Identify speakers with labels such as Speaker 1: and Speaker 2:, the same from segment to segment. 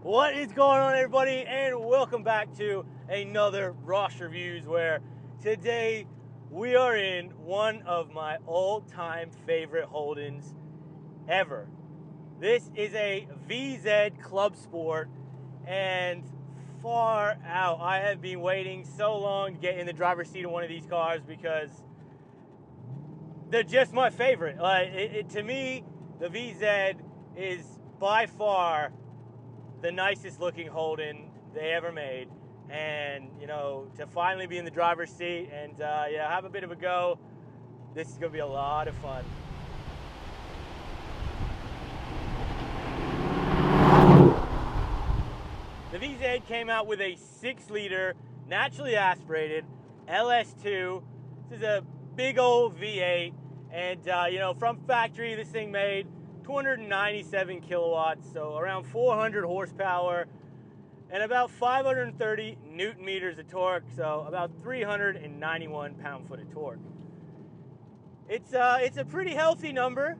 Speaker 1: What is going on, everybody, and welcome back to another Ross Reviews, where today we are in one of my all-time favorite Holdens ever. This is a VZ Clubsport, and far out. I have been waiting so long to get in the driver's seat of one of these cars because they're just my favorite. To me, the VZ is by far the nicest looking Holden they ever made, and you know, to finally be in the driver's seat and yeah, have a bit of a go, this is gonna be a lot of fun. The VZ came out with a 6-liter naturally aspirated LS2. This is a big old V8, and you know, from factory this thing made 297 kilowatts, so around 400 horsepower, and about 530 newton meters of torque, so about 391 pound-foot of torque. It's a pretty healthy number,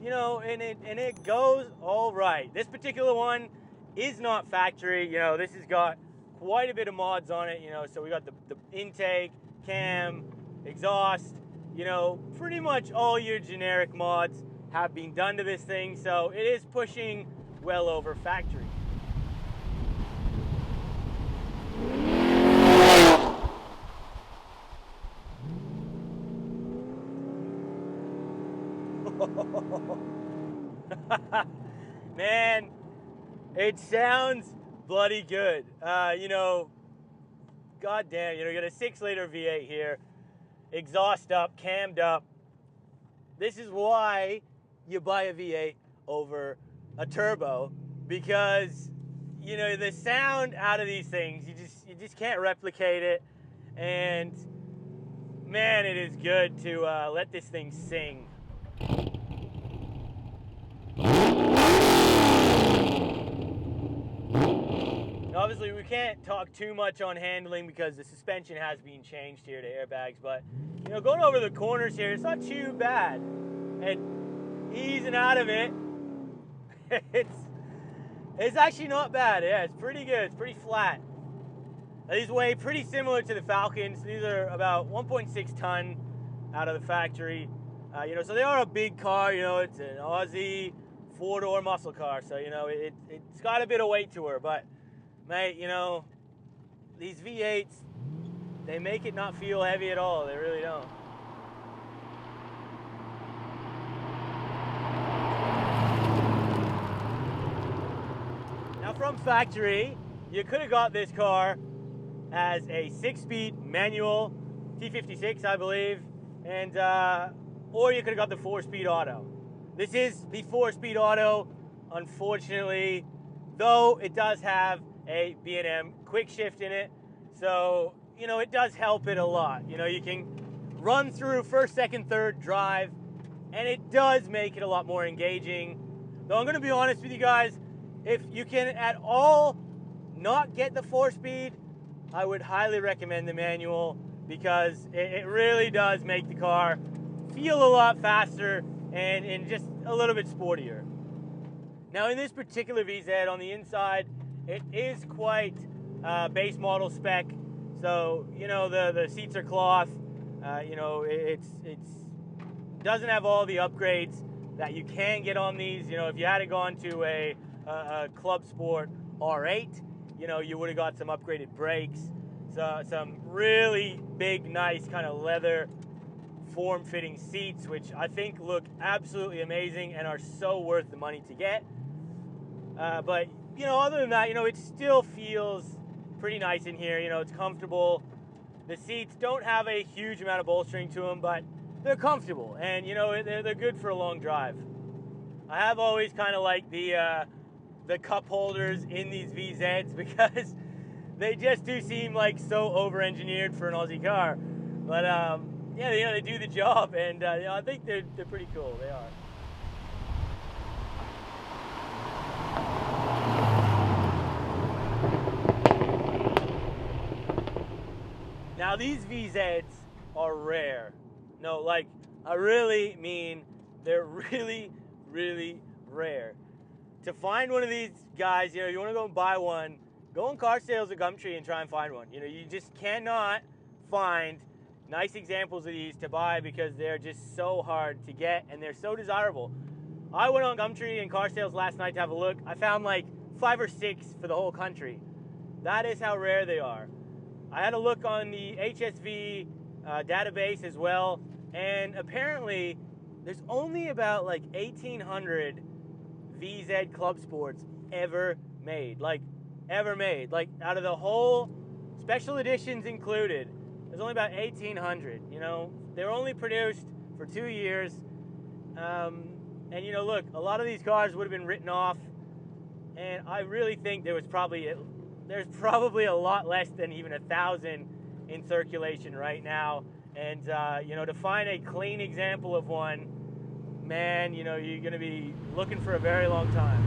Speaker 1: you know, and it goes all right. This particular one is not factory. You know, this has got quite a bit of mods on it, you know, so we got the intake, cam, exhaust, you know, pretty much all your generic mods have been done to this thing, so it is pushing well over factory. Man, it sounds bloody good. You know, goddamn, you know, you got a 6-liter V8 here, exhaust up, cammed up. This is why you buy a V8 over a turbo, because you know the sound out of these things, you just can't replicate it. And man, it is good to let this thing sing. Obviously, we can't talk too much on handling because the suspension has been changed here to airbags, but you know, going over the corners here, it's not too bad. And easing out of it, it's actually not bad. Yeah, it's pretty good. It's pretty flat. These weigh pretty similar to the Falcons. These are about 1.6 ton out of the factory. You know, so they are a big car. You know, it's an Aussie 4-door muscle car, so you know it's got a bit of weight to her. But mate, you know, these V8s, they make it not feel heavy at all. They really don't. Now, from factory, you could have got this car as a 6-speed manual T56, I believe, and or you could have got the 4-speed auto. This is the 4-speed auto, unfortunately, though it does have a B&M quick shift in it, so you know, it does help it a lot. You know, you can run through first, second, third drive, and it does make it a lot more engaging. Though I'm going to be honest with you guys, if you can at all not get the 4-speed, I would highly recommend the manual, because it really does make the car feel a lot faster and just a little bit sportier. Now, in this particular VZ, on the inside, it is quite base model spec. So, you know, the seats are cloth. You know, it's doesn't have all the upgrades that you can get on these. You know, if you had gone to a Clubsport R8, you know, you would have got some upgraded brakes, so some really big, nice kind of leather form-fitting seats, which I think look absolutely amazing and are so worth the money to get. But you know, other than that, you know, it still feels pretty nice in here. You know, it's comfortable. The seats don't have a huge amount of bolstering to them, but they're comfortable, and you know, they're good for a long drive. I have always kind of liked the cup holders in these VZs because they just do seem like so over-engineered for an Aussie car. But yeah, you know, they do the job, and you know, I think they're pretty cool. They are. Now, these VZs are rare. No, like, I really mean they're really, really rare. to find one of these guys, you know, you want to go and buy one, go on car sales or Gumtree and try and find one. You know, you just cannot find nice examples of these to buy because they're just so hard to get and they're so desirable. I went on Gumtree and car sales last night to have a look. I found like 5 or 6 for the whole country. That is how rare they are. I had a look on the HSV database as well, and apparently there's only about like 1,800 VZ Clubsports ever made. Like, ever made. Like, out of the whole, special editions included, there's only about 1,800, you know. They're only produced for 2 years. And, you know, look, a lot of these cars would have been written off, and I really think there's probably a lot less than even 1,000 in circulation right now. And, you know, to find a clean example of one, man, you know, you're going to be looking for a very long time.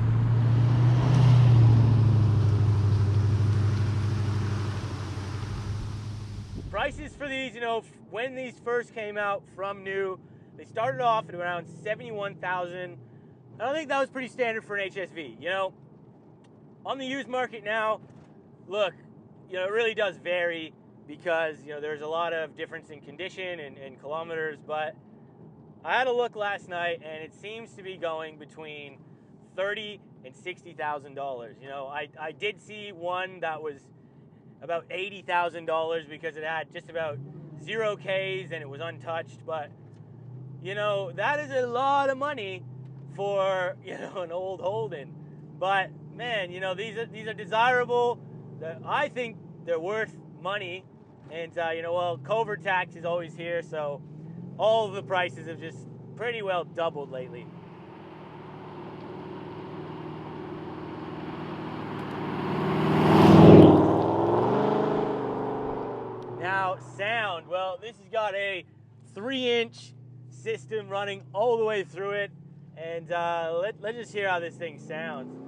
Speaker 1: Prices for these, you know, when these first came out from new, they started off at around $71,000. I don't think that was pretty standard for an HSV. You know, on the used market now, look, you know, it really does vary because, you know, there's a lot of difference in condition and kilometers, but I had a look last night and it seems to be going between $30,000 and $60,000. You know, I did see one that was about $80,000 because it had just about 0 Ks and it was untouched, but you know, that is a lot of money for, you know, an old Holden. But man, you know, these are desirable. I think they're worth money, and you know, well, covert tax is always here, so all of the prices have just pretty well doubled lately. Now, sound. Well, this has got a 3-inch system running all the way through it, and let's just hear how this thing sounds.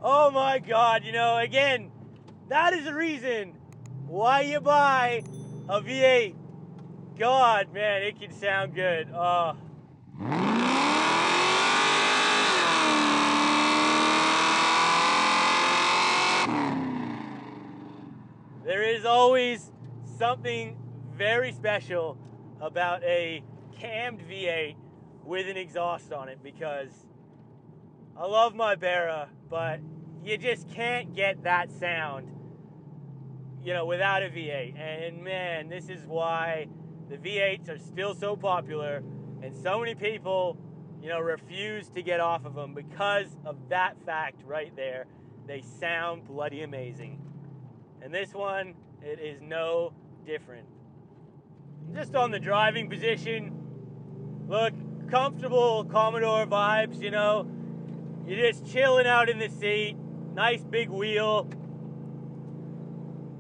Speaker 1: Oh my God, you know, again, that is the reason why you buy a V8. God, man, it can sound good. There is always something very special about a cammed V8 with an exhaust on it, because I love my Barra, but you just can't get that sound, you know, without a V8. And man, this is why the V8s are still so popular, and so many people, you know, refuse to get off of them because of that fact right there. They sound bloody amazing. And this one, it is no different. Just on the driving position, look, comfortable Commodore vibes, you know. You're just chilling out in the seat, nice big wheel.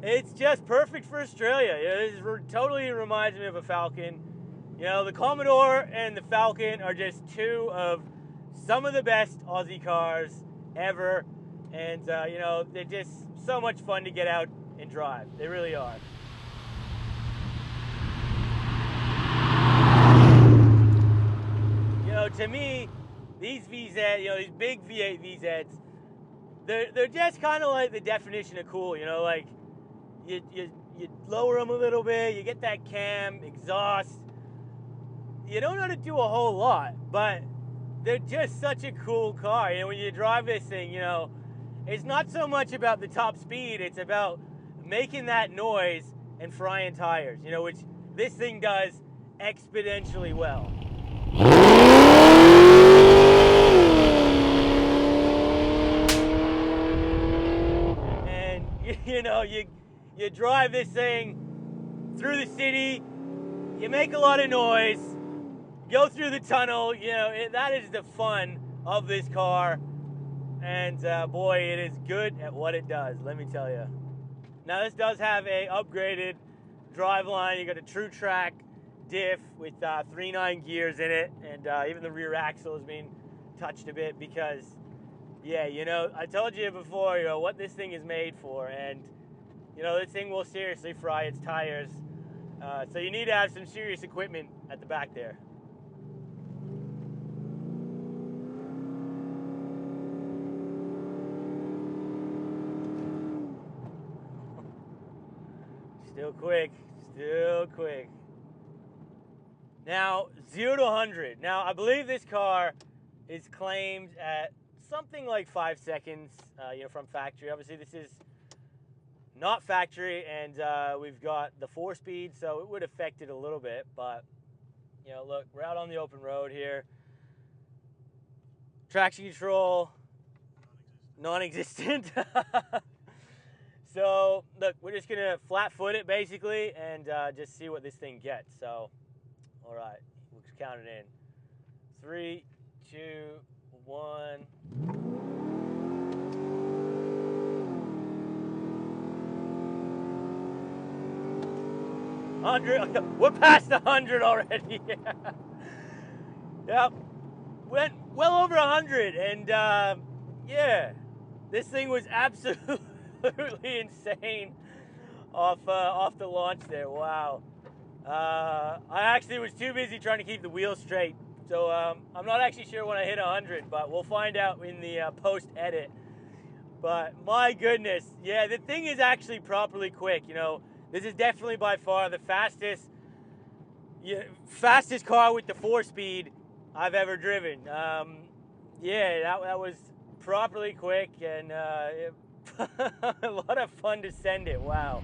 Speaker 1: It's just perfect for Australia. It totally reminds me of a Falcon. You know, the Commodore and the Falcon are just two of some of the best Aussie cars ever. And, you know, they're just so much fun to get out and drive. They really are. You know, to me, these VZ, you know, these big V8 VZs, they're just kind of like the definition of cool. You know, like you lower them a little bit, you get that cam, exhaust. You don't know how to do a whole lot, but they're just such a cool car. You know, when you drive this thing, you know, it's not so much about the top speed, it's about making that noise and frying tires, you know, which this thing does exponentially well. And, you know, you drive this thing through the city, you make a lot of noise, go through the tunnel, you know, that is the fun of this car. And boy, it is good at what it does, let me tell you. Now this does have a upgraded driveline. You got a trutrac diff with 3.9 gears in it, and even the rear axle has been touched a bit because, yeah, you know, I told you before, you know, what this thing is made for, and you know, this thing will seriously fry its tires. So you need to have some serious equipment at the back there. Still quick, still quick. Now, 0 to 100. Now, I believe this car is claimed at something like 5 seconds, you know, from factory. Obviously, this is not factory, and we've got the 4-speed, so it would affect it a little bit. But, you know, look, we're out on the open road here. Traction control, non-existent. So, look, we're just going to flat foot it, basically, and just see what this thing gets. So, all right, we'll just count it in. 3, 2, 1. We're past 100 already. Yep, went well over 100, and yeah, this thing was absolutely insane off the launch there. Wow. I actually was too busy trying to keep the wheels straight, so I'm not actually sure when I hit 100, but we'll find out in the post-edit. But my goodness, yeah, the thing is actually properly quick. You know, this is definitely by far the fastest car with the 4-speed I've ever driven. Yeah, that was properly quick, and a lot of fun to send it. Wow.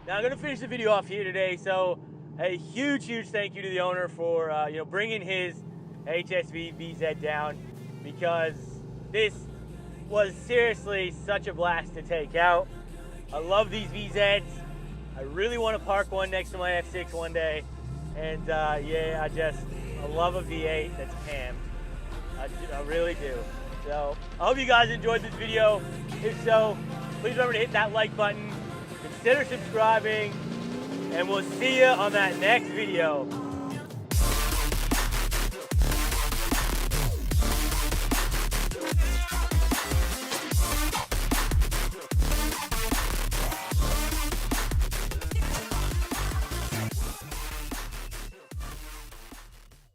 Speaker 1: Now I'm gonna finish the video off here today. So a huge thank you to the owner for you know, bringing his HSV VZ down, because this was seriously such a blast to take out. I love these VZs. I really want to park one next to my F6 one day, and yeah, I love a V8 that's cammed. I really do. So I hope you guys enjoyed this video. If so, please remember to hit that like button, consider subscribing, and we'll see you on that next video.